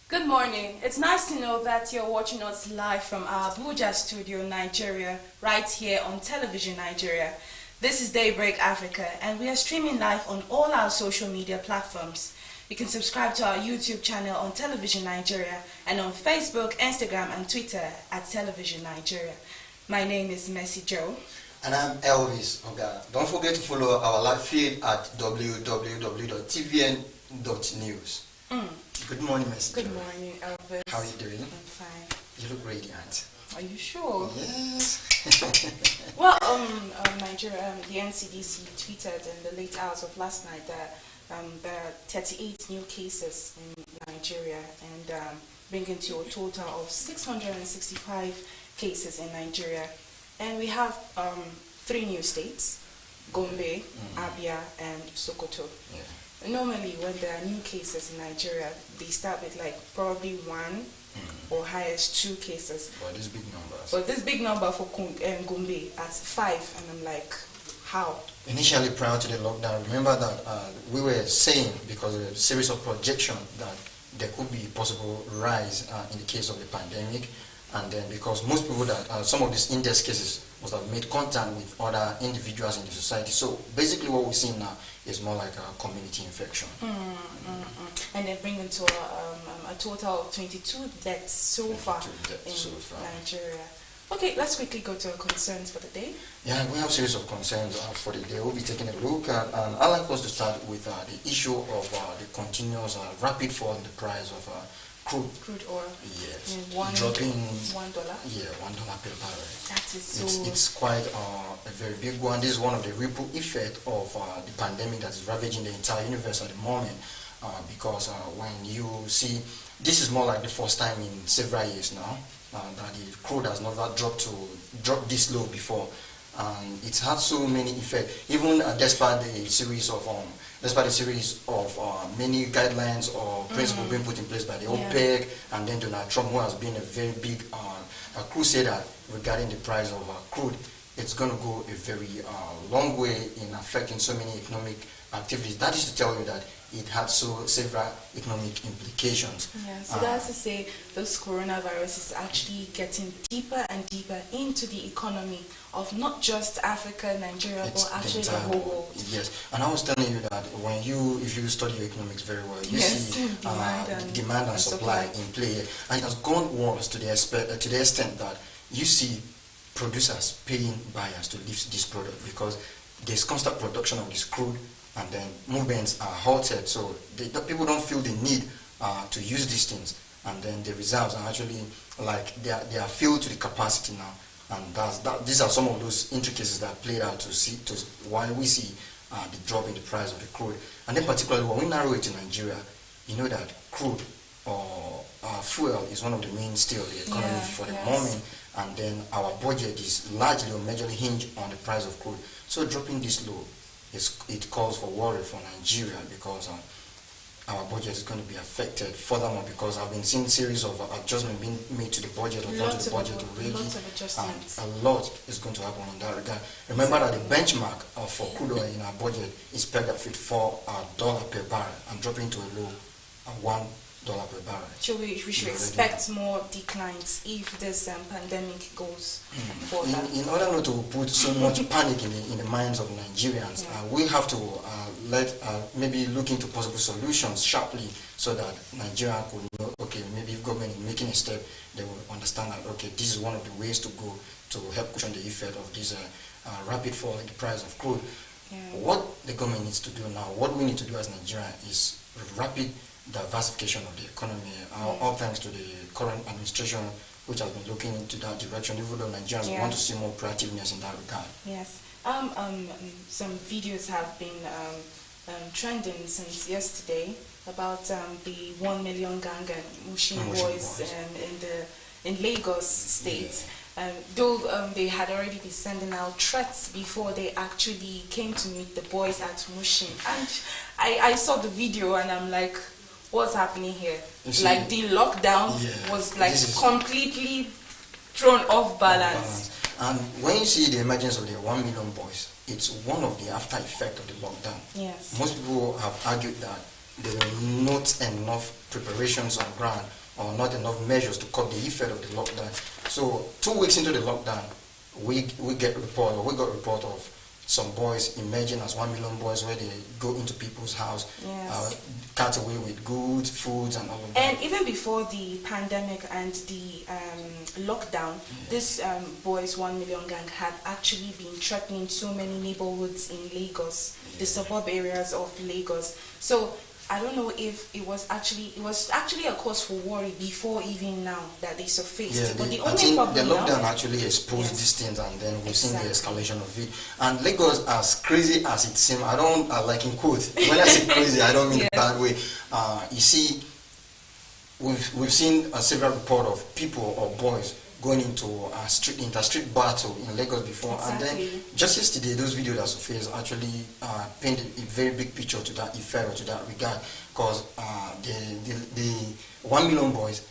Good morning. It's nice to know that you're watching us live from our Abuja studio, Nigeria, right here on Television Nigeria. This is Daybreak Africa, and we are streaming live on all our social media platforms. You can subscribe to our YouTube channel on Television Nigeria and on Facebook, Instagram, and Twitter at Television Nigeria. My name is Messi Joe. And I'm Elvis Oga. Don't forget to follow our live feed at www.tvn.news. Good morning, Messi. Good morning, Elvis. How are you doing? I'm fine. You look radiant. Are you sure? Yes. Well, Nigeria, the NCDC tweeted in the late hours of last night that there are 38 new cases in Nigeria and bringing to a total of 665 cases in Nigeria. And we have 3 new states, Gombe, Abia, and Sokoto. Yeah. Normally, when there are new cases in Nigeria, they start with like probably 1 or highest 2 cases. But these big numbers. But this big number for Gombe at 5, and I'm like, how? Initially, prior to the lockdown, remember that we were saying, because of a series of projections, that there could be possible rise in the case of the pandemic. And then because most people that, some of these index cases must have made contact with other individuals in the society. So basically what we're seeing now is more like a community infection. And then bringing to a total of 22 deaths so far in Nigeria. Okay, let's quickly go to our concerns for the day. Yeah, we have a series of concerns for the day. We'll be taking a look at, and I'd like us to start with the issue of the continuous rapid fall in the price of crude oil. Yes. Dropping $1. Yeah, $1 per barrel. That is so. It's quite a very big one. This is one of the ripple effect of the pandemic that is ravaging the entire universe at the moment. Because when you see, this is more like the first time in several years now that the crude has never dropped this low before. It's had so many effects, even despite the series of many guidelines or principles being put in place by the OPEC and then Donald Trump, who has been a very big crusader regarding the price of crude. It's going to go a very long way in affecting so many economic activities. That is to tell you that it had several economic implications. Yeah, so that's to say this coronavirus is actually getting deeper and deeper into the economy of not just Africa, Nigeria, but actually the whole world. Yes, and I was telling you that if you study your economics very well, you see demand and supply in play, and it has gone worse to the extent that you see producers paying buyers to lift this product because there's constant production of this crude, and then movements are halted, so the people don't feel the need to use these things, and then the reserves are actually like they are filled to the capacity now, and these are some of those intricacies that played out to why we see the drop in the price of the crude. And then particularly when we narrow it to Nigeria, you know that crude or fuel is one of the mainstay of the economy for the moment, and then our budget is largely or majorly hinged on the price of crude. So dropping this low, it calls for worry for Nigeria because our budget is going to be affected furthermore, because I've been seeing series of adjustments being made to the budget already, and a lot is going to happen in that regard. Remember that the benchmark for crude oil in our budget is pegged at $54 per barrel and dropping to a low of $1 per barrel. So we should expect more declines if this pandemic goes further. In order not to put so much panic in the minds of Nigerians, we have to maybe look into possible solutions sharply so that Nigeria could know, okay, maybe if government is making a step, they will understand that, okay, this is one of the ways to go to help cushion the effect of this rapid fall in the price of crude. What the government needs to do now, what we need to do as Nigeria is rapid diversification of the economy, all thanks to the current administration, which has been looking into that direction, even though Nigerians want to see more proactiveness in that regard. Yes. Some videos have been trending since yesterday about the 1 million gang and Mushin boys in Lagos State. Though they had already been sending out threats before they actually came to meet the boys at Mushin. And I saw the video and I'm like, what's happening here? Like the lockdown was like completely thrown off balance. And when you see the emergence of the 1 million boys, it's one of the after effect of the lockdown. Yes. Most people have argued that there were not enough preparations on ground or not enough measures to cut the effect of the lockdown. So 2 weeks into the lockdown, we got report of some boys emerging as 1 million boys, where they go into people's house, yes, cut away with goods, foods, and all of that. And even before the pandemic and the lockdown, this boys 1 million gang had actually been threatening so many neighborhoods in Lagos, the suburb areas of Lagos. So I don't know if it was actually a cause for worry before even now that they surfaced. Yeah, but the I only think problem the lockdown now, actually exposed yes, these things, and then we've seen exactly, the escalation of it. And Lagos, as crazy as it seems, I don't like in quotes. When I say crazy, I don't mean yes, in a bad way. You see, we've seen a several report of people or boys going into a street battle in Lagos before, exactly, and then just yesterday, those videos that surfaced actually painted a very big picture to that effect or to that regard, because the 1 million boys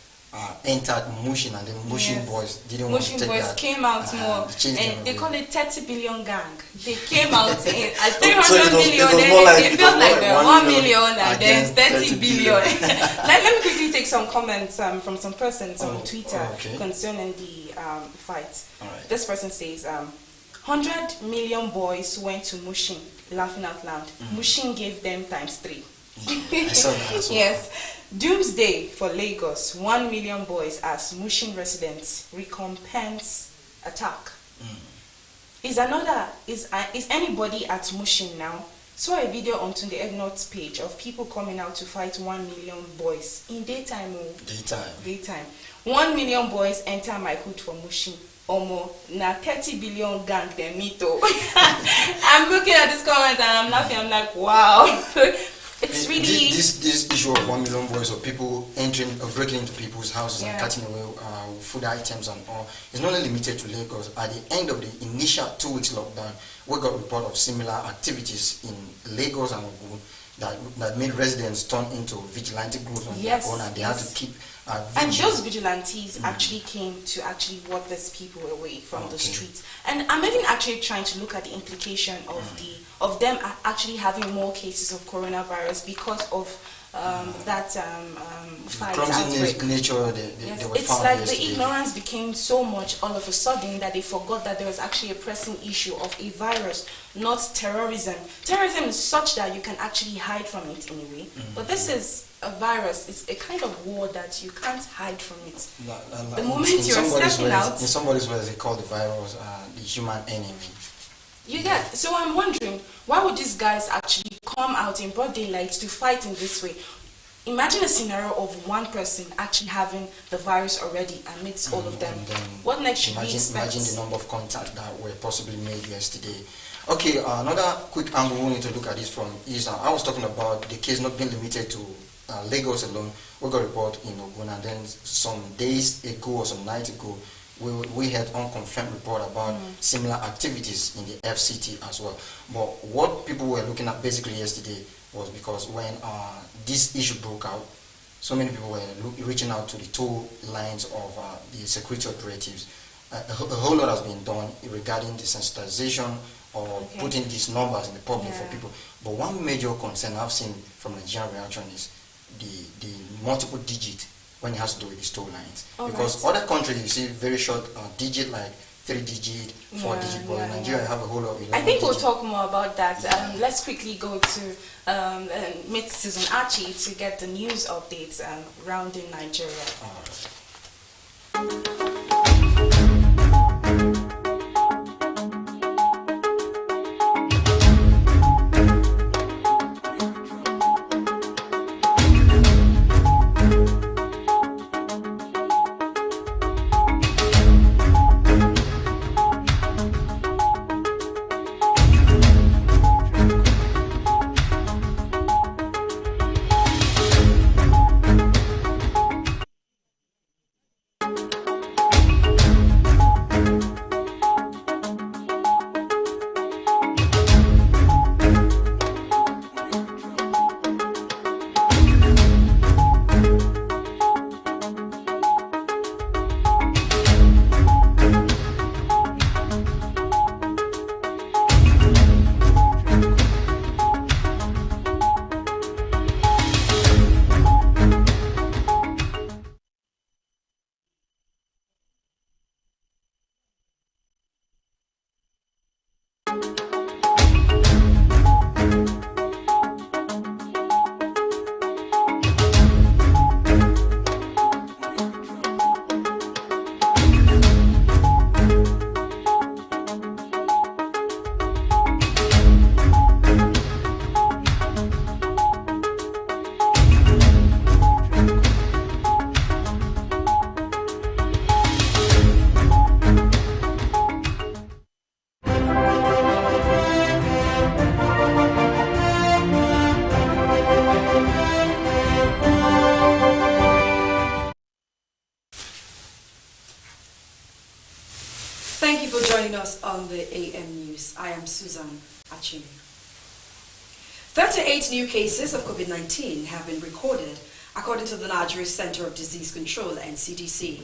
entered Mushin, and the Mushin, yes, boys didn't want to take boys that. Came out more, and they call it 30 billion gang. They came out at 300 so million, then it felt like 1 million and then 30 billion. Let me quickly take some comments from some persons on Twitter concerning the fight. Right. This person says, 100 million boys went to Mushin, laughing out loud. Mushin gave them ×3. I saw that as well. Yes. Doomsday for Lagos. 1 million boys as Mushin residents recompense attack. Is anybody at Mushin now? Saw a video on the Egnot's page of people coming out to fight 1 million boys in daytime. Daytime. 1 million boys enter my hood for Mushin. Omo, na 30 billion gang them mito. I'm looking at this comment and I'm laughing. I'm like, wow. It's really this issue of 1 million boys, or people entering or breaking into people's houses, and cutting away food items and all, is not only limited to Lagos. At the end of the initial 2 weeks lockdown, we got report of similar activities in Lagos and Ogun that made residents turn into vigilante groups on their own, and they had to keep and those vigilantes actually came to actually ward these people away from the streets. And I'm even actually trying to look at the implication of them actually having more cases of coronavirus because of that fight outbreak. Nature they were it's found like yesterday. The ignorance became so much all of a sudden that they forgot that there was actually a pressing issue of a virus, not terrorism. Terrorism is such that you can actually hide from it anyway, but this is a virus. It's a kind of war that you can't hide from it. The moment you're stepping out, in somebody's words, they call the virus the human enemy. You get. So I'm wondering, why would these guys actually come out in broad daylight to fight in this way? Imagine a scenario of one person actually having the virus already amidst all of them. What next should we expect? Imagine the number of contacts that were possibly made yesterday. Okay, another quick angle we need to look at this from is I was talking about the case not being limited to Lagos alone. We got a report in Ogun, and then some days ago or some nights ago, we had unconfirmed report about similar activities in the FCT as well. But what people were looking at basically yesterday was because when this issue broke out, so many people were reaching out to the toll lines of the security operatives. A whole lot has been done regarding the sensitization or putting these numbers in the public for people. But one major concern I've seen from Nigerian reaction is the multiple digit when it has to do with the toll lines. Because other countries, you see very short digit, like 3-digit, 4-digit, but in Nigeria have a whole lot of 11 I think we'll digit. talk more about that. Let's quickly go to meet Susan Archie to get the news updates around in Nigeria. on the AM News. I am Susan Achim. 38 new cases of COVID-19 have been recorded, according to the Nigeria Center of Disease Control, NCDC.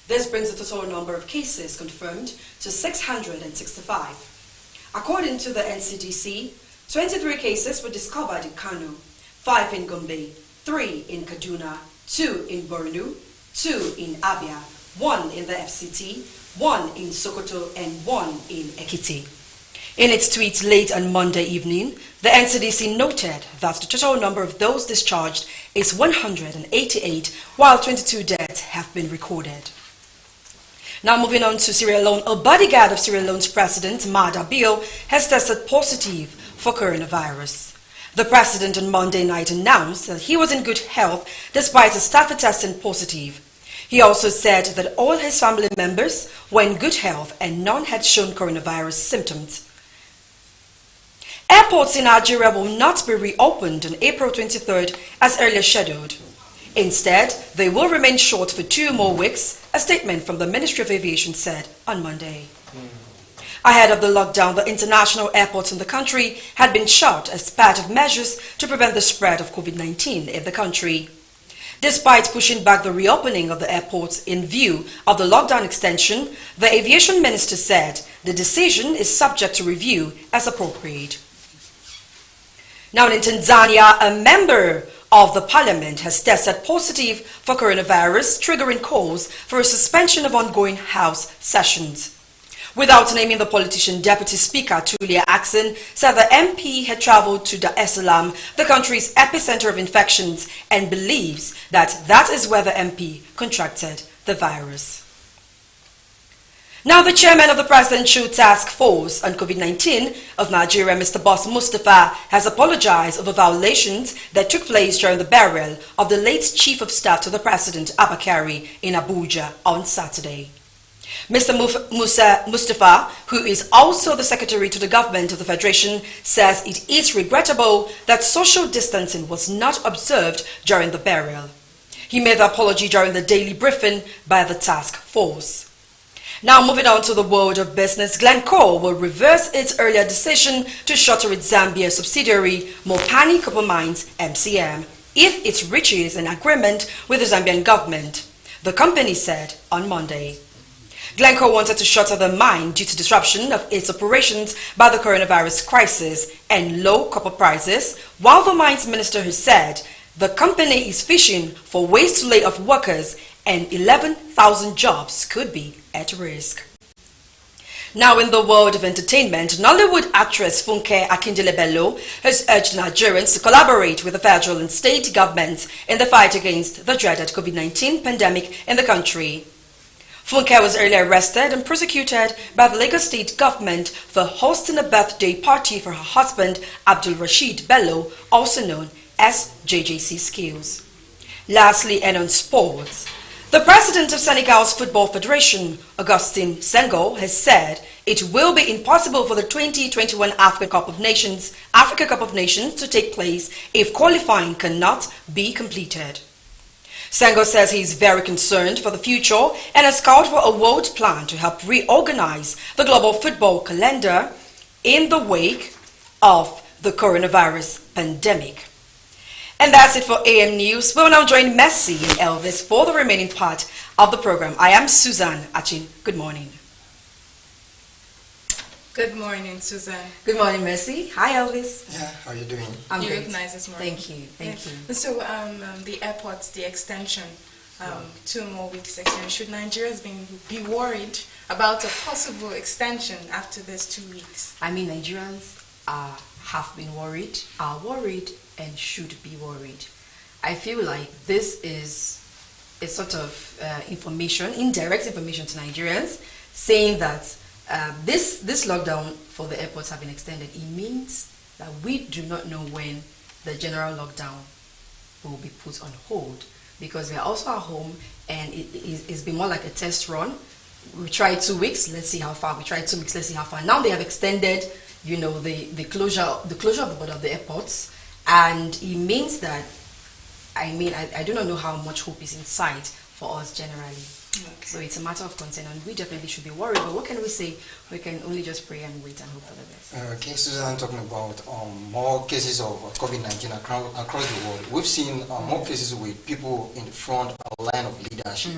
This brings the total number of cases confirmed to 665. According to the NCDC, 23 cases were discovered in Kano, 5 in Gombe, 3 in Kaduna, 2 in Borno, 2 in Abia, 1 in the FCT, 1 in Sokoto, and 1 in Ekiti. In its tweet late on Monday evening, the NCDC noted that the total number of those discharged is 188, while 22 deaths have been recorded. Now moving on to Sierra Leone, a bodyguard of Sierra Leone's president, Maada Bio, has tested positive for coronavirus. The president on Monday night announced that he was in good health despite his staff testing positive. He also said that all his family members were in good health and none had shown coronavirus symptoms. Airports in Nigeria will not be reopened on April 23rd as earlier scheduled. Instead, they will remain shut for 2 more weeks, a statement from the Ministry of Aviation said on Monday. Ahead of the lockdown, the international airports in the country had been shut as part of measures to prevent the spread of COVID-19 in the country. Despite pushing back the reopening of the airports in view of the lockdown extension, the aviation minister said the decision is subject to review as appropriate. Now in Tanzania, a member of the parliament has tested positive for coronavirus, triggering calls for a suspension of ongoing House sessions. Without naming the politician, Deputy Speaker Tulia Ackson said the MP had traveled to Dar es Salaam, the country's epicenter of infections, and believes that that is where the MP contracted the virus. Now, the chairman of the Presidential Task Force on COVID-19 of Nigeria, Mr. Boss Mustafa, has apologized over violations that took place during the burial of the late Chief of Staff to the President, Abakari, in Abuja on Saturday. Mr. Mustafa, who is also the Secretary to the Government of the Federation, says it is regrettable that social distancing was not observed during the burial. He made the apology during the daily briefing by the task force. Now moving on to the world of business, Glencore will reverse its earlier decision to shutter its Zambia subsidiary, Mopani Copper Mines, MCM, if it reaches an agreement with the Zambian government, the company said on Monday. Glencore wanted to shutter the mine due to disruption of its operations by the coronavirus crisis and low copper prices, while the mines minister has said the company is fishing for ways to lay off workers and 11,000 jobs could be at risk. Now in the world of entertainment, Nollywood actress Funke Akindele-Bello has urged Nigerians to collaborate with the federal and state governments in the fight against the dreaded COVID-19 pandemic in the country. Funke was earlier arrested and prosecuted by the Lagos state government for hosting a birthday party for her husband, Abdul Rashid Bello, also known as JJC Skills. Lastly, and on sports, the president of Senegal's Football Federation, Augustin Senghor, has said it will be impossible for the 2021 Africa Cup of Nations to take place if qualifying cannot be completed. Senghor says he is very concerned for the future and has called for a world plan to help reorganize the global football calendar in the wake of the coronavirus pandemic. And that's it for AM News. We'll now join Messi and Elvis for the remaining part of the program. I am Susan Achin. Good morning. Good morning, Susan. Good morning, Messi. Hi, Elvis. Yeah, how are you doing? You look nice this morning. Thank you. Thank you. So, the airports, the extension, 2 more weeks extension. Should Nigerians be worried about a possible extension after this 2 weeks? I mean, Nigerians have been worried, are worried, and should be worried. I feel like this is a sort of information, indirect information to Nigerians, saying that this lockdown for the airports have been extended. It means that we do not know when the general lockdown will be put on hold, because we are also at home and it's been more like a test run. We tried 2 weeks, let's see how far. We tried 2 weeks, let's see how far. Now they have extended, the closure of the border of the airports, and it means that, I do not know how much hope is in sight for us generally. So it's a matter of concern, and we definitely should be worried. But what can we say? We can only just pray and wait and hope for the best. Okay, Susan, talking about more cases of COVID-19 across the world. We've seen more cases with people in the front line of leadership.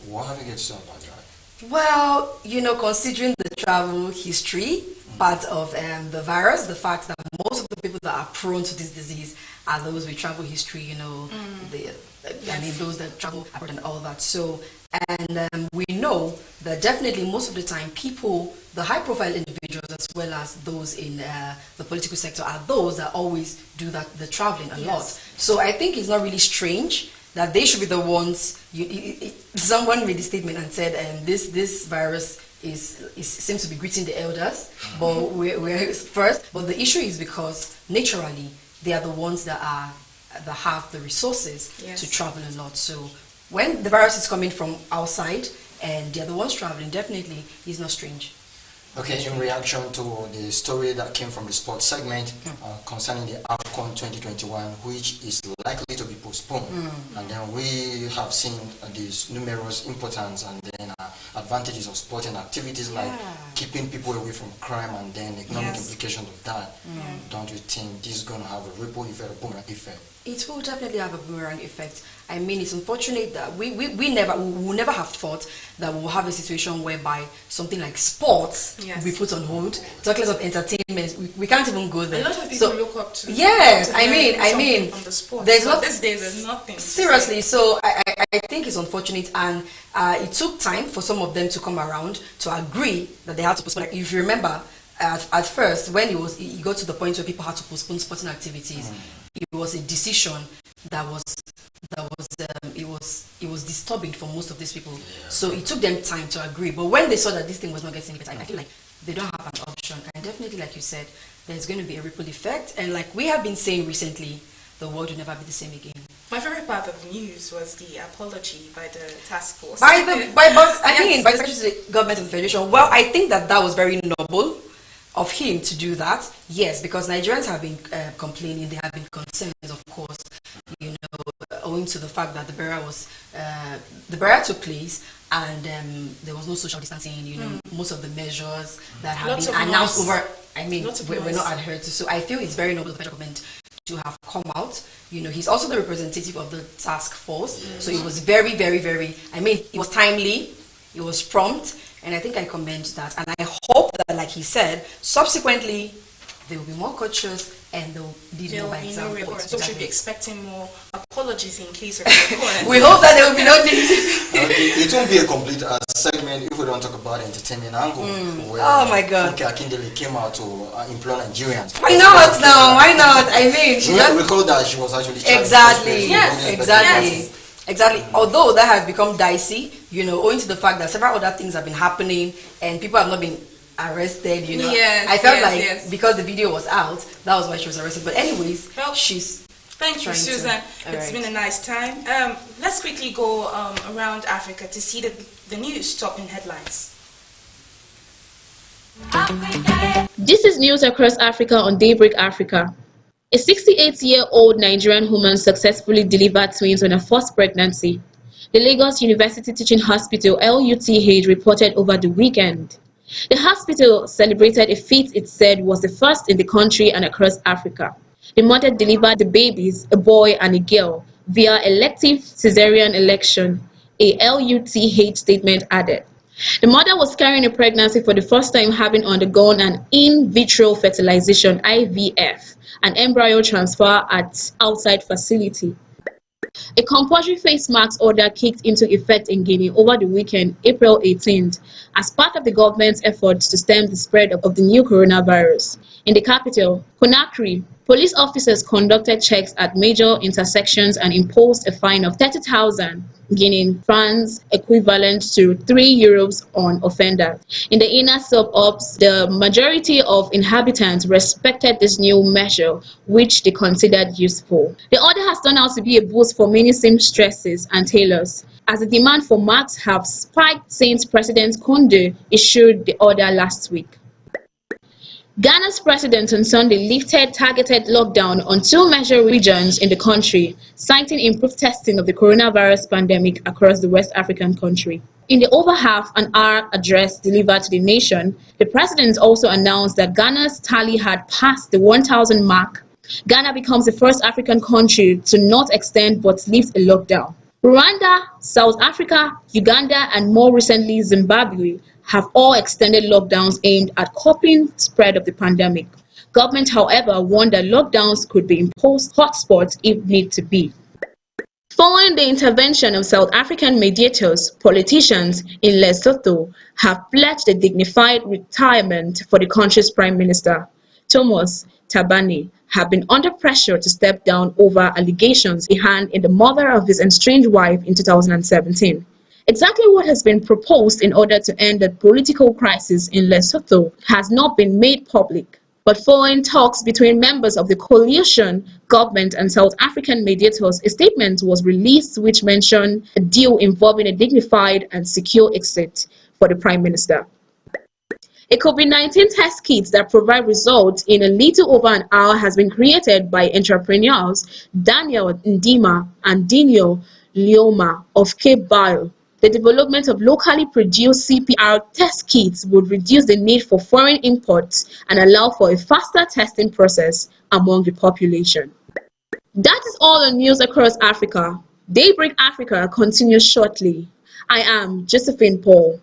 What have you got to say about that? Well, considering the travel history part of the virus, the fact that most of the people that are prone to this disease are those with travel history, those that travel abroad and all that. So, and we know that definitely most of the time people, the high-profile individuals as well as those in the political sector are those that always do the traveling a lot. So I think it's not really strange that they should be the ones. Someone made a statement and said, this virus seems to be greeting the elders, but we're first. But the issue is because naturally they are the ones that have the resources to travel a lot. So when the virus is coming from outside and they're the ones traveling, definitely it's not strange. Okay, in reaction to the story that came from the sports segment concerning the AFCON 2021, which is likely to be postponed, and then we have seen these numerous importance and then advantages of sporting activities like keeping people away from crime and then economic implications of that. Don't you think this is going to have a ripple effect, a boomerang effect? It will definitely have a boomerang effect. I mean, it's unfortunate that we will never have thought that we will have a situation whereby something like sports will be put on hold. Talk less of entertainment, we can't even go there. A lot of people look up to. Yes, I mean, from the sport. There's not these days. There's nothing. Seriously, so I think it's unfortunate, and it took time for some of them to come around to agree that they had to postpone. Like, if you remember, at first when it got to the point where people had to postpone sporting activities, it was a decision that was disturbing for most of these people. So it took them time to agree. But when they saw that this thing was not getting better, I feel like they don't have an option. And definitely, like you said, there's going to be a ripple effect. And like we have been saying recently, the world will never be the same again. My favorite part of the news was the apology by the task force. By the Secretary of Government of the Federation. Well, I think that was very noble of him to do that. Yes, because Nigerians have been complaining. There have been concerns, of course, owing to the fact that the burial took place and there was no social distancing. Most of the measures that have been announced we're not adhered to. So I feel it's very noble of the federal government to have come out. He's also the representative of the task force. So it was very, very, very, it was timely, it was prompt, and I think I commend that. And I hope that, like he said, subsequently they will be more cautious and they'll lead more by example. So we should be expecting more apologies in case of recurrence. We hope that there will be no need. It won't be a complete segment if we don't talk about entertainment angle. Oh my God! Funke Akindele came out to implore Nigerians. Why not now? Why not? I mean, she recall that she was actually exactly. Although that has become dicey, owing to the fact that several other things have been happening and people have not been arrested, I felt because the video was out, that was why she was arrested. But anyways, thank you, Susan. It's been a nice time. Let's quickly go around Africa to see the news topping headlines. This is news across Africa on Daybreak Africa. A 68-year-old Nigerian woman successfully delivered twins on a first pregnancy. The Lagos University Teaching Hospital (LUTH) reported over the weekend. The hospital celebrated a feat it said was the first in the country and across Africa. The mother delivered the babies, a boy and a girl, via elective cesarean election, a LUTH statement added. The mother was carrying a pregnancy for the first time, having undergone an in vitro fertilization (IVF), an embryo transfer at outside facility. A compulsory face mask order kicked into effect in Guinea over the weekend, April 18th, as part of the government's efforts to stem the spread of the new coronavirus. In the capital, Conakry, police officers conducted checks at major intersections and imposed a fine of 30,000 Guinean francs, equivalent to €3 on offenders. In the inner suburbs, the majority of inhabitants respected this new measure, which they considered useful. The order has turned out to be a boost for many seamstresses and tailors, as the demand for masks have spiked since President Condé issued the order last week. Ghana's president on Sunday lifted targeted lockdown on 2 major regions in the country, citing improved testing of the coronavirus pandemic across the West African country. In the over half an hour address delivered to the nation, the president also announced that Ghana's tally had passed the 1,000 mark. Ghana becomes the first African country to not extend but lift a lockdown. Rwanda, South Africa, Uganda, and more recently Zimbabwe have all extended lockdowns aimed at coping spread of the pandemic. Government, however, warned that lockdowns could be imposed hotspots if need to be. Following the intervention of South African mediators, politicians in Lesotho have pledged a dignified retirement for the country's Prime Minister. Thomas Tabane have been under pressure to step down over allegations he had in the murder of his estranged wife in 2017. Exactly what has been proposed in order to end the political crisis in Lesotho has not been made public. But following talks between members of the coalition government and South African mediators, a statement was released which mentioned a deal involving a dignified and secure exit for the Prime Minister. A COVID-19 test kit that provides results in a little over an hour has been created by entrepreneurs Daniel Ndima and Dino Lioma of Cape Bio. The development of locally produced CPR test kits would reduce the need for foreign imports and allow for a faster testing process among the population. That is all the news across Africa. Daybreak Africa continues shortly. I am Josephine Paul.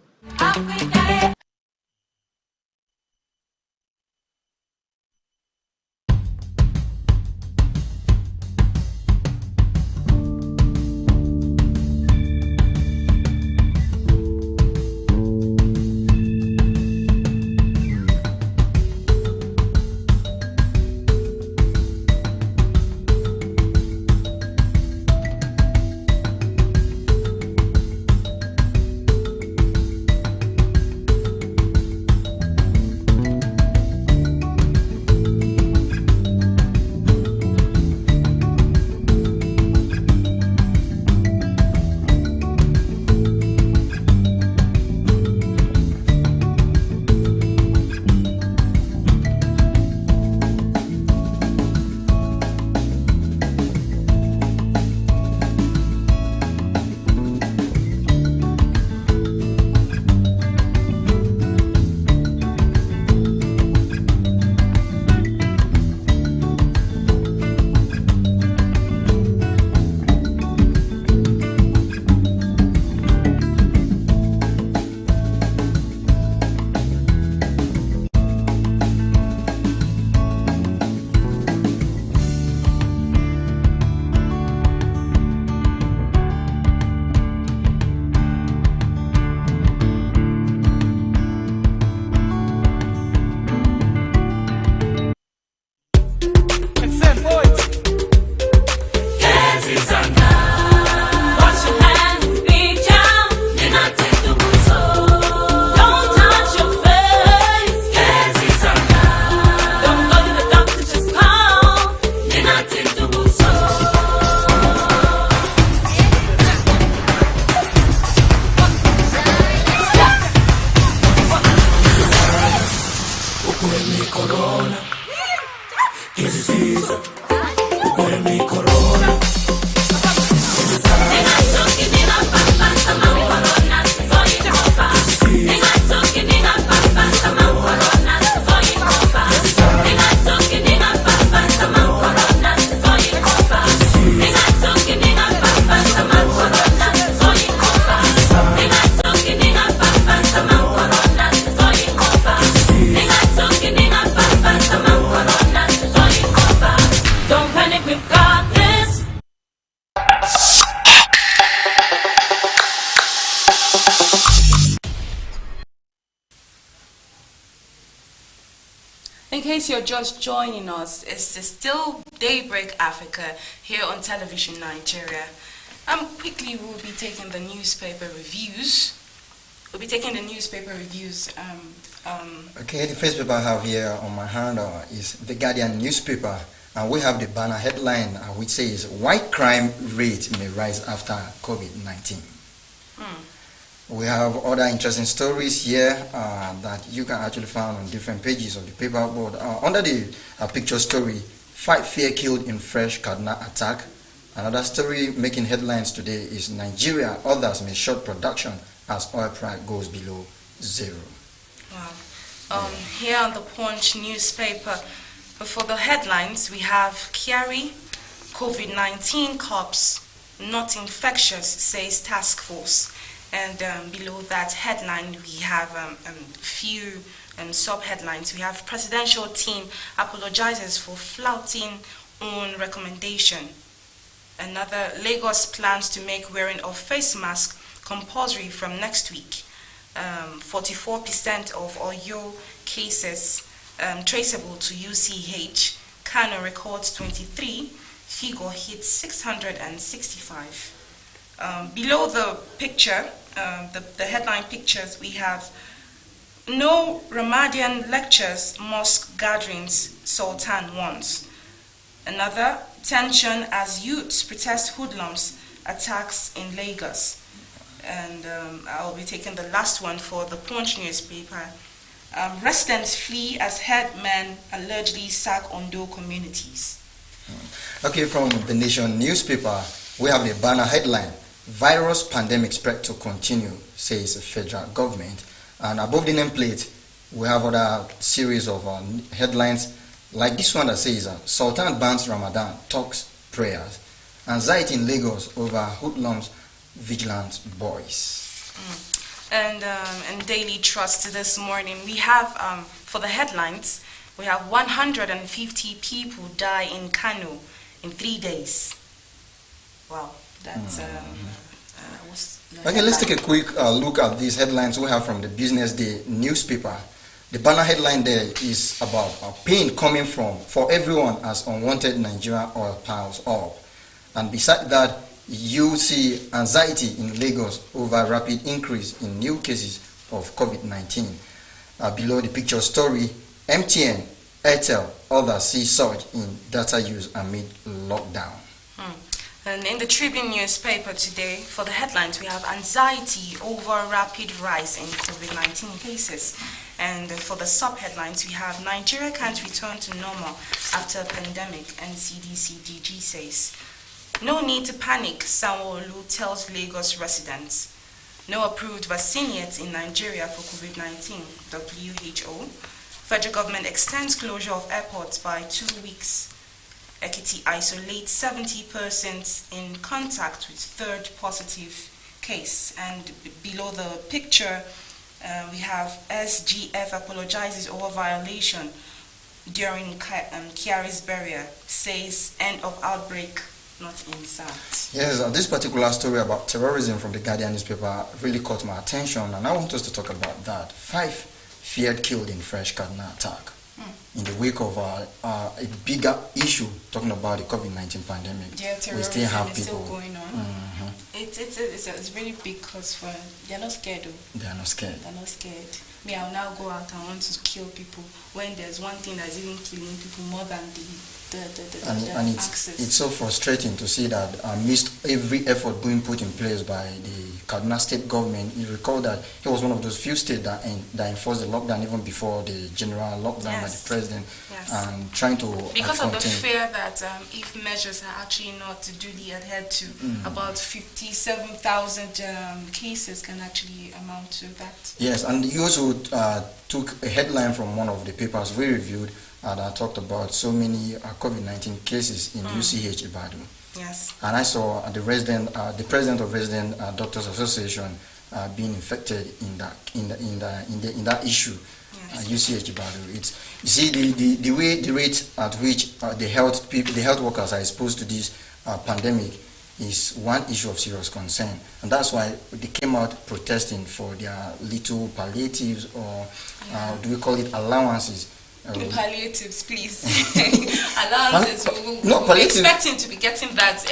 In case you're just joining us, it's still Daybreak Africa here on Television Nigeria. Quickly we'll be taking the newspaper reviews. Okay, the first paper I have here on my hand is The Guardian newspaper. And we have the banner headline which says, "Why crime rate may rise after COVID-19." We have other interesting stories here that you can actually find on different pages of the paper. But under the picture story, 5 fear killed in fresh Kaduna attack. Another story making headlines today is Nigeria, others may short production as oil price goes below zero. Wow. Here on the Punch newspaper, for the headlines, we have Kyari, COVID-19 cops, not infectious, says task force. And below that headline, we have few sub-headlines. We have presidential team apologizes for flouting own recommendation. Another, Lagos plans to make wearing of face mask compulsory from next week. 44% of Oyo cases traceable to UCH. Kano records 23. Figure hits 665. Below the picture, the headline pictures, we have no Ramadan lectures, mosque gatherings, Sultan wants. Another, tension as youths protest hoodlums, attacks in Lagos. And I'll be taking the last one for the Punch newspaper. Residents flee as headmen allegedly sack Ondo communities. Okay, from the Nation newspaper, we have the banner headline, virus pandemic spread to continue, says the federal government. And above the nameplate, we have other series of headlines, like this one that says, Sultan bans Ramadan, talks, prayers. Anxiety in Lagos over hoodlums, vigilant boys. And Daily Trust this morning, we have, for the headlines, we have 150 people die in Kano in 3 days. Wow, that's... Okay, let's take a quick look at these headlines we have from the Business Day newspaper. The banner headline there is about pain coming for everyone as unwanted Nigerian oil piles up. And beside that, you see anxiety in Lagos over rapid increase in new cases of COVID-19. Below the picture story, MTN, Airtel, others see surge in data use amid lockdown. And in the Tribune newspaper today, for the headlines, we have anxiety over rapid rise in COVID-19 cases. And for the sub-headlines, we have Nigeria can't return to normal after a pandemic, NCDC-DG says. No need to panic, Sanwo-Olu tells Lagos residents. No approved vaccine yet in Nigeria for COVID-19, WHO. Federal government extends closure of airports by 2 weeks. Ekiti isolates 70 persons in contact with third positive case. And below the picture, we have SGF apologizes over violation during Kyari's burial, says end of outbreak not in sight. Yes, this particular story about terrorism from the Guardian newspaper really caught my attention, and I want us to talk about that. 5 feared killed in fresh Kaduna attack. In the wake of a bigger issue talking about the COVID-19 pandemic, we still have people still going on. It's a really big cause for. They're not scared though. They are not scared. They're not scared. Me, I'll now go out and want to kill people when there's one thing that's even killing people more than the access. It's so frustrating to see that amidst every effort being put in place by the Kaduna state government, you recall that it was one of those few states that enforced the lockdown even before the general lockdown by the president, and trying to because of the fear that if measures are actually not duly adhered to, about 57,000 cases can actually amount to that. Yes, and you also took a headline from one of the papers we reviewed that talked about so many COVID-19 cases in UCH Ibadan. Yes. And I saw the president of Resident Doctors Association being infected in that issue. UCH Ibadan. It's, you see, the rate at which the health workers are exposed to this pandemic is one issue of serious concern, and that's why they came out protesting for their little palliatives, or do we call it allowances? Palliatives, please. Allowances. We're expecting to be getting that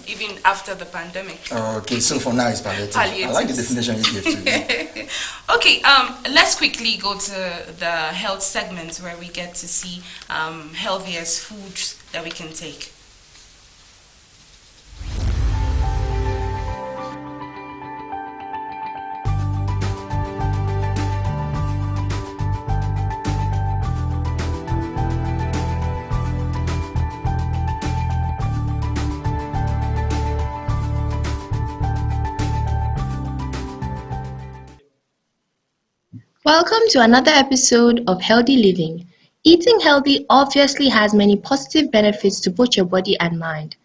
even after the pandemic. Okay, so for now it's palliative. I like the definition you gave to me. Okay, let's quickly go to the health segment where we get to see healthiest foods that we can take. Welcome to another episode of Healthy Living. Eating healthy obviously has many positive benefits to both your body and mind.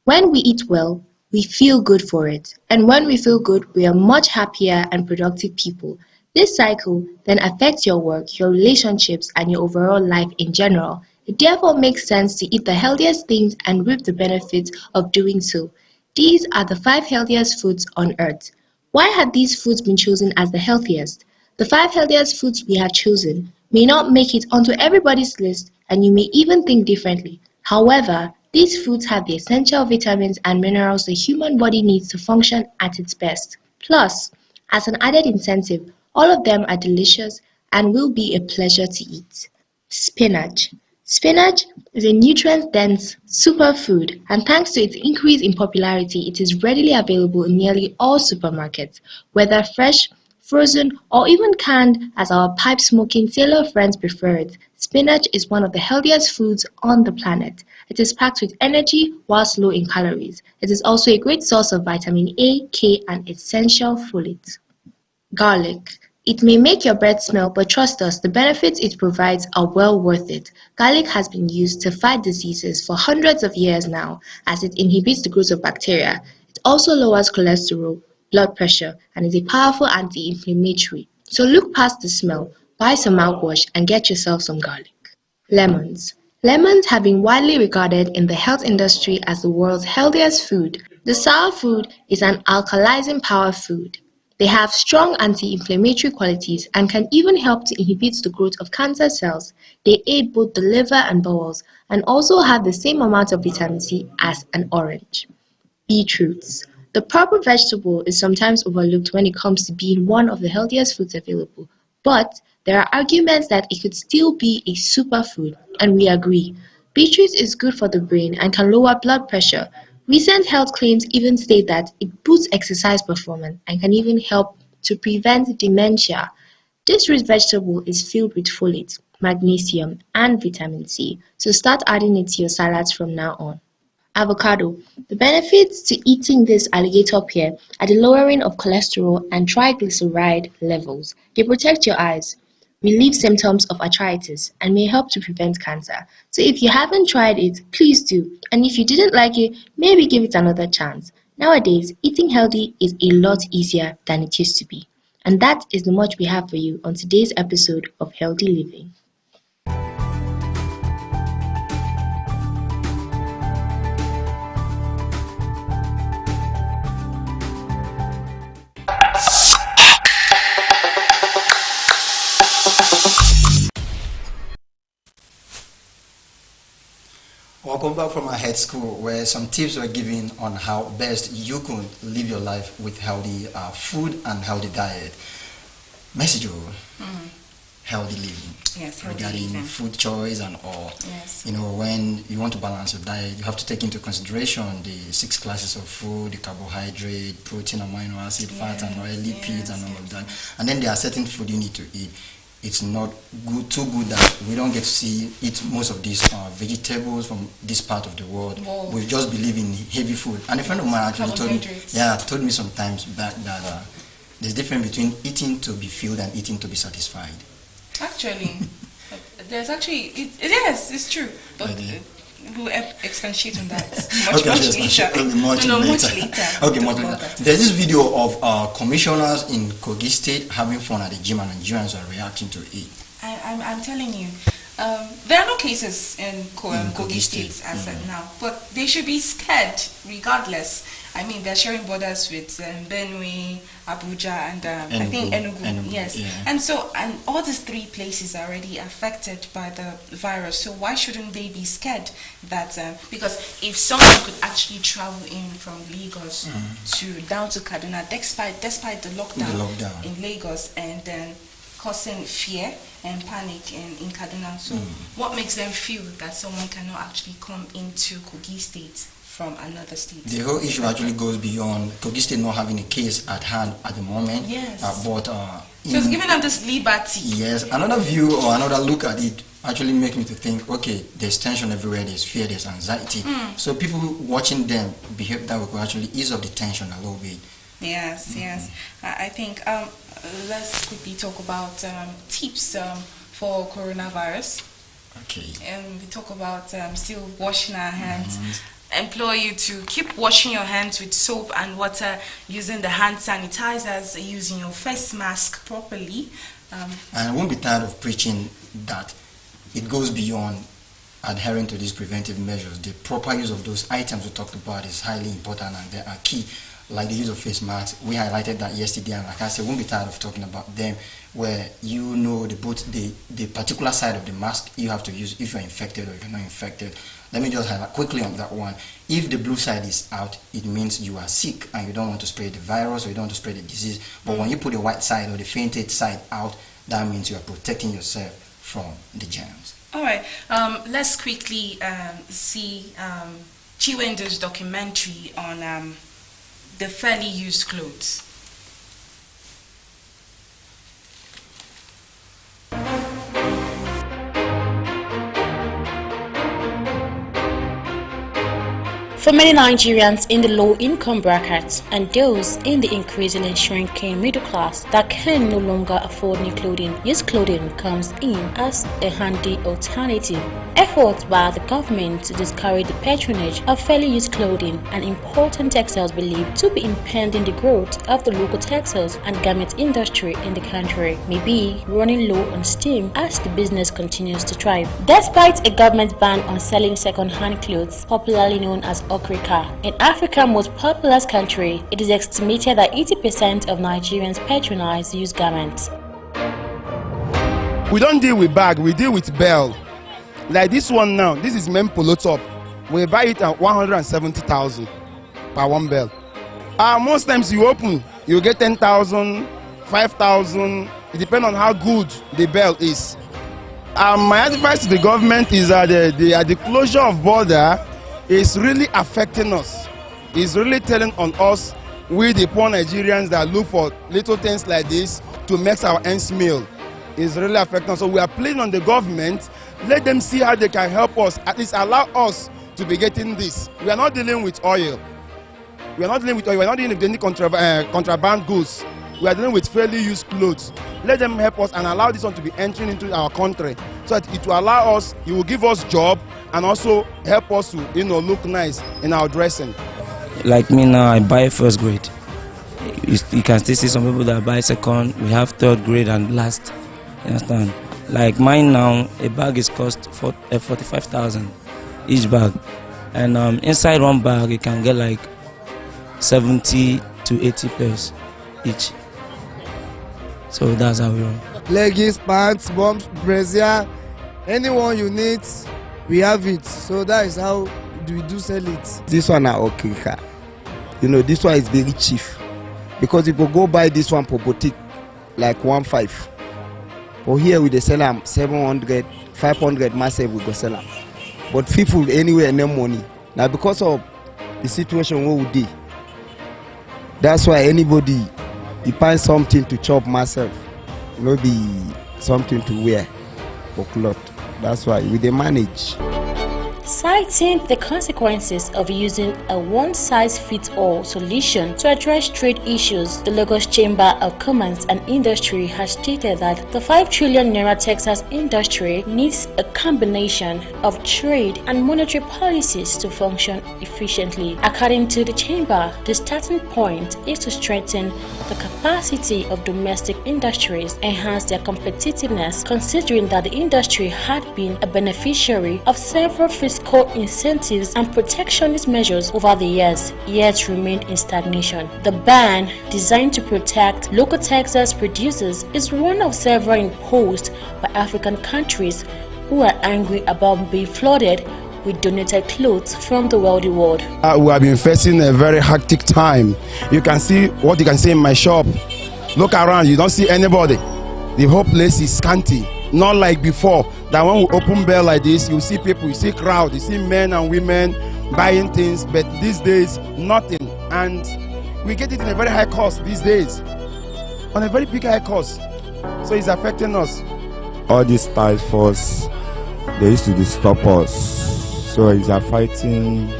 When we eat well, we feel good for it, and when we feel good, we are much happier and productive people. This cycle then affects your work, your relationships, and your overall life in general. It therefore makes sense to eat the healthiest things and reap the benefits of doing so. These are the 5 healthiest foods on earth. Why have these foods been chosen as the healthiest? The 5 healthiest foods we have chosen may not make it onto everybody's list, and you may even think differently. However, these foods have the essential vitamins and minerals the human body needs to function at its best. Plus, as an added incentive, all of them are delicious and will be a pleasure to eat. Spinach. Spinach is a nutrient-dense superfood, and thanks to its increase in popularity, it is readily available in nearly all supermarkets, whether fresh, frozen, or even canned as our pipe-smoking sailor friends prefer it. Spinach is one of the healthiest foods on the planet. It is packed with energy whilst low in calories. It is also a great source of vitamin A, K, and essential folate. Garlic. It may make your breath smell, but trust us, the benefits it provides are well worth it. Garlic has been used to fight diseases for hundreds of years now, as it inhibits the growth of bacteria. It also lowers cholesterol, blood pressure, and is a powerful anti-inflammatory. So look past the smell, buy some mouthwash, and get yourself some garlic. Lemons. Lemons have been widely regarded in the health industry as the world's healthiest food. The sour food is an alkalizing power food. They have strong anti-inflammatory qualities and can even help to inhibit the growth of cancer cells. They aid both the liver and bowels and also have the same amount of vitamin C as an orange. Beetroots. The purple vegetable is sometimes overlooked when it comes to being one of the healthiest foods available, but there are arguments that it could still be a superfood, and we agree. Beetroot is good for the brain and can lower blood pressure. Recent health claims even state that it boosts exercise performance and can even help to prevent dementia. This root vegetable is filled with folate, magnesium, and vitamin C, so start adding it to your salads from now on. Avocado. The benefits to eating this alligator pear are the lowering of cholesterol and triglyceride levels. They protect your eyes, relieve symptoms of arthritis, and may help to prevent cancer. So if you haven't tried it, please do. And if you didn't like it, maybe give it another chance. Nowadays, eating healthy is a lot easier than it used to be. And that is the much we have for you on today's episode of Healthy Living. Welcome back from our head school, where some tips were given on how best you could live your life with healthy food and healthy diet. Message healthy living. Yes, healthy regarding living. Food choice and all. Yes. You know, when you want to balance your diet, you have to take into consideration the 6 classes of food: the carbohydrate, protein, amino acid, fat, and oil, lipids, and all of that. And then there are certain food you need to eat. It's not too good that we don't get to eat most of these vegetables from this part of the world. Whoa. We just believe in heavy food. And a friend of mine actually told me sometimes back that there's difference between eating to be filled and eating to be satisfied. Actually, yes, it's true. But we'll expatiate on that much later. Okay, much later. There's this video of commissioners in Kogi State having fun at the gym, and Nigerians are reacting to it. I'm telling you, there are no cases in Kogi State as of now, but they should be scared regardless. I mean, they're sharing borders with Benue, Abuja, and I think Enugu. Yes. Yeah. And all these 3 places are already affected by the virus. So why shouldn't they be scared that because if someone could actually travel in from Lagos down to Kaduna, despite the lockdown in Lagos, and then causing fear and panic in Kaduna, so what makes them feel that someone cannot actually come into Kogi State from another state? The whole issue actually goes beyond Kogi State not having a case at hand at the moment. Yes. So it's giving them this liberty. Yes. Another view or another look at it actually makes me to think, okay, there's tension everywhere, there's fear, there's anxiety. So people watching them behave that way could actually ease off the tension a little bit. Yes, yes. I think let's quickly talk about tips for coronavirus. Okay. And we talk about still washing our hands. Employ you to keep washing your hands with soap and water, using the hand sanitizers, using your face mask properly. And I won't be tired of preaching that it goes beyond adhering to these preventive measures. The proper use of those items we talked about is highly important, and they are key, like the use of face masks. We highlighted that yesterday, and like I said, won't be tired of talking about them, where you know the particular side of the mask you have to use if you're infected or if you're not infected. Let me just highlight quickly on that one. If the blue side is out, it means you are sick and you don't want to spread the virus or you don't want to spread the disease. But when you put the white side or the fainted side out, that means you are protecting yourself from the germs. All right. Let's quickly see Chiwendo's documentary on the fairly used clothes. For many Nigerians in the low-income brackets and those in the increasingly shrinking middle class that can no longer afford new clothing, used clothing comes in as a handy alternative. Efforts by the government to discourage the patronage of fairly used clothing and important textiles believed to be impeding the growth of the local textiles and garment industry in the country may be running low on steam as the business continues to thrive. Despite a government ban on selling second-hand clothes, popularly known as Okrika. In Africa's most populous country, it is estimated that 80% of Nigerians patronize used garments. We don't deal with bag, we deal with bell. Like this one now, this is men polo top. We buy it at 170,000 per one bell. Most times you open, you get 10,000, 5,000. It depends on how good the bell is. My advice to the government is that the closure of border is really affecting us. It's really telling on us, we the poor Nigerians that look for little things like this to make our ends meet. It's really affecting us. So we are pleading on the government, let them see how they can help us, at least allow us to be getting this. We are not dealing with oil. We are not dealing with oil. We are not dealing with any contraband goods. We are dealing with fairly used clothes. Let them help us and allow this one to be entering into our country, so that it will allow us, it will give us job and also help us to, look nice in our dressing. Like me now, I buy first grade. You can still see some people that buy second. We have third grade and last. You understand? Like mine now, a bag is cost for 45,000 each bag, and inside one bag you can get like 70 to 80 pairs each. So that's how we run. Leggings, pants, bombs, brazier, anyone you need, we have it. So that is how we do sell it. This one are okay. This one is very cheap, because if you go buy this one for boutique, like 1.5. But here we dey sell them 700, 500 massive we go sell them. But people anywhere no money. Now because of the situation where we dey, that's why anybody he find something to chop myself, be something to wear for cloth. That's why we dey manage. Citing the consequences of using a one-size-fits-all solution to address trade issues, the Lagos Chamber of Commerce and Industry has stated that the 5 trillion naira textiles industry needs a combination of trade and monetary policies to function efficiently. According to the chamber, the starting point is to strengthen the capacity of domestic industries, enhance their competitiveness, considering that the industry had been a beneficiary of several fiscal incentives and protectionist measures over the years, yet remained in stagnation. The ban, designed to protect local textiles producers, is one of several imposed by African countries who are angry about being flooded with donated clothes from the wealthy world. We have been facing a very hectic time. You can see what you can see in my shop. Look around, you don't see anybody. The whole place is scanty. Not like before, that when we open bell like this, you see people, you see crowd, you see men and women buying things, but these days, nothing. And we get it in a very high cost these days, on a very big high cost. So it's affecting us. All these task force, they used to stop us. So it's affecting me.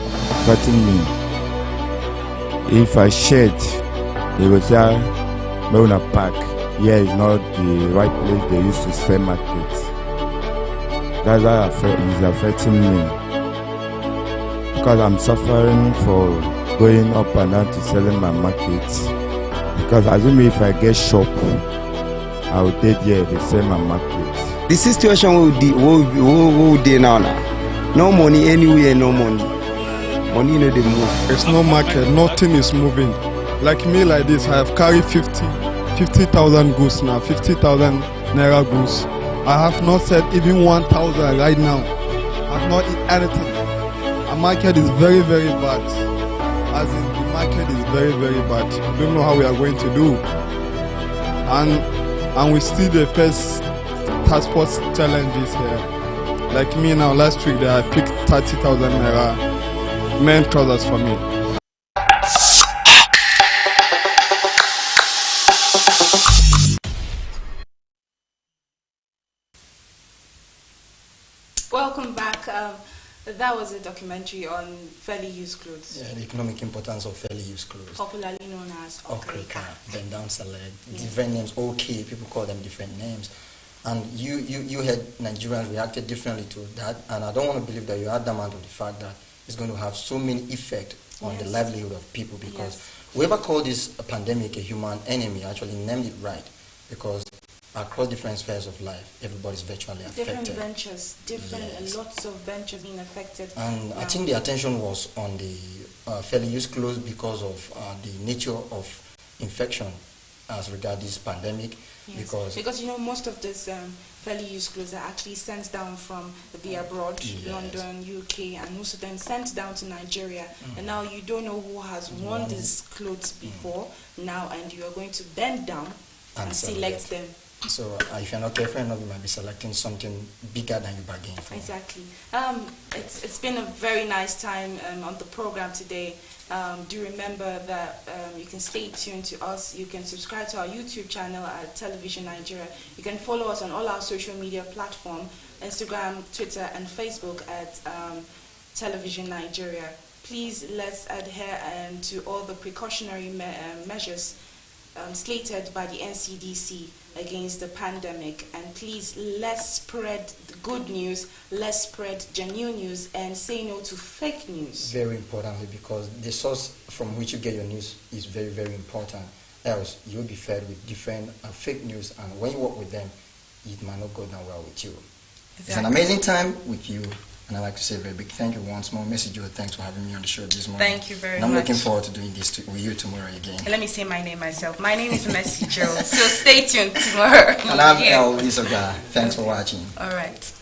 If I shed they will say, Mona Park, here is not the right place they used to sell markets. That's why it's affecting me. Because I'm suffering for going up and down to selling my markets. Because assuming if I get shop, I will take here to sell my markets. The situation will be now. No money anywhere, no money. Money no dey move. There's no market, nothing is moving. Like me like this, I have carried 50,000 goods now, 50,000 naira goods. I have not said even 1,000 right now. I have not eaten anything. The market is very, very bad. As in, the market is very, very bad. We don't know how we are going to do. And we still the first task force challenges here. Like me now, last week I picked 30,000 naira men trousers for me. Welcome back. That was a documentary on fairly used clothes. Yeah, the economic importance of fairly used clothes. Popularly known as okrika. Then down salad, different names. Okay, people call them different names. And you had Nigerians reacted differently to that, and I don't want to believe that you had them out of the fact that it's going to have so many effects on the livelihood of people, because whoever called this a pandemic a human enemy actually named it right, because across different spheres of life, everybody's virtually affected. Different ventures, lots of ventures being affected. And I think the attention was on the fairly used clothes because of the nature of infection as regards this pandemic. Because you know, most of these fairly used clothes are actually sent down from the abroad, London, UK, and most of them sent down to Nigeria. And now you don't know who has worn these clothes before now, and you are going to bend down and select them. So if you're not careful enough, you might be selecting something bigger than you bargained for. Exactly. It's been a very nice time on the program today. Do remember that you can stay tuned to us. You can subscribe to our YouTube channel at Television Nigeria. You can follow us on all our social media platforms, Instagram, Twitter, and Facebook at Television Nigeria. Please let's adhere to all the precautionary measures slated by the NCDC against the pandemic, and please let's spread the good news, let's spread genuine news, and say no to fake news. Very importantly, because the source from which you get your news is very, very important. Else you'll be fed with different fake news, and when you work with them, it might not go down well with you. Exactly. It's an amazing time with you. And I'd like to say a very big thank you once more. Messi Joe, thanks for having me on the show this morning. Thank you very much. And I'm looking forward to doing this with you tomorrow again. Let me say my name myself. My name is Messi Joe. So stay tuned tomorrow. And I'm El Isoga. Thanks for watching. All right.